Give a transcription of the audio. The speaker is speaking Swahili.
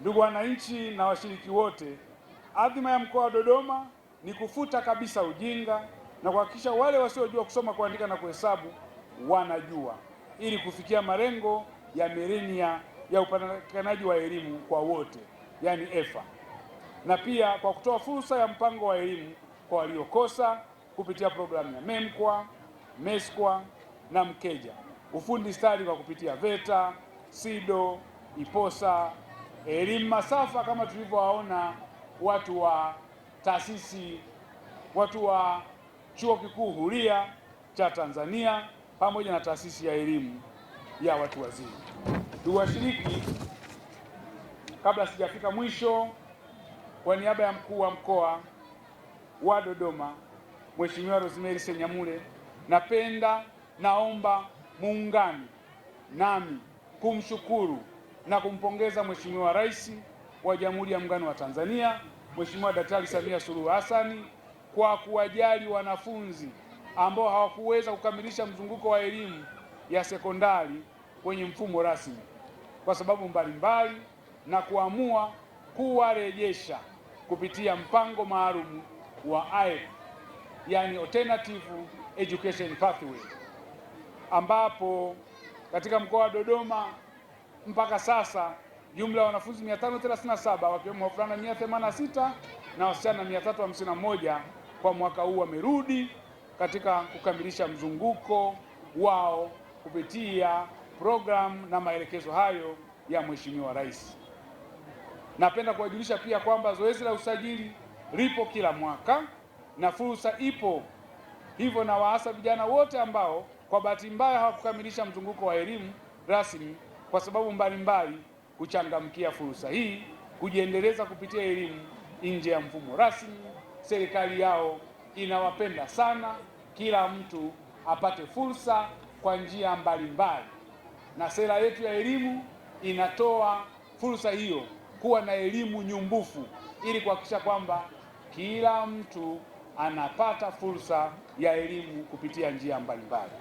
Ndugu wananchi na washiriki wote, adhima ya mkoa wa Dodoma ni kufuta kabisa ujinga na kuhakikisha wale wasiojua kusoma, kuandika na kuhesabu wanajua, ili kufikia malengo ya milenia ya upatikanaji wa elimu kwa wote, yani EFA, na pia kwa kutoa fursa ya mpango wa elimu kwa waliokosa kupitia programu ya MEMKWA, MESKWA na MKEJA, ufundi stadi kwa kupitia VETA, SIDO, IPOSA, elimu masafa kama tulivyowaona watu wa Chuo Kikuu Huria cha Tanzania pamoja na taasisi ya elimu ya watu wazima. Ndugu washiriki, kabla sijafika mwisho, kwa niaba ya mkuu wa mkoa wa Dodoma Mheshimiwa Rosemary Senyamule, naomba muungane nami kumshukuru na kumpongeza Mheshimiwa Rais wa Jamhuri ya Muungano wa Tanzania Mheshimiwa Daktari Samia Suluhu Hassan kwa kuwajali wanafunzi ambao hawakuweza kukamilisha mzunguko wa elimu ya sekondari kwenye mfumo rasmi kwa sababu mbalimbali, na kuamua kuwarejesha kupitia mpango maalum wa AEP, yani Alternative Education Pathway, ambapo katika mkoa wa Dodoma mpaka sasa jumla ya wanafunzi 537 wakiwemo wavulana 186 na wasichana 351 kwa mwaka huu wamerudi katika kukamilisha mzunguko wao kupitia programu na maelekezo hayo ya Mheshimiwa Rais. Napenda kuwajulisha pia kwamba zoezi la usajili lipo kila mwaka na fursa ipo, hivyo na waasa vijana wote ambao kwa bahati mbaya hawakukamilisha mzunguko wa elimu rasmi kwa sababu mbalimbali kuchangamkia fursa hii kujiendeleza kupitia elimu nje ya mfumo rasmi. Serikali yao inawapenda sana, kila mtu apate fursa kwa njia mbalimbali, na sera yetu ya elimu inatoa fursa hiyo kuwa na elimu nyumbufu ili kuhakikisha kwamba kila mtu anapata fursa ya elimu kupitia njia mbalimbali.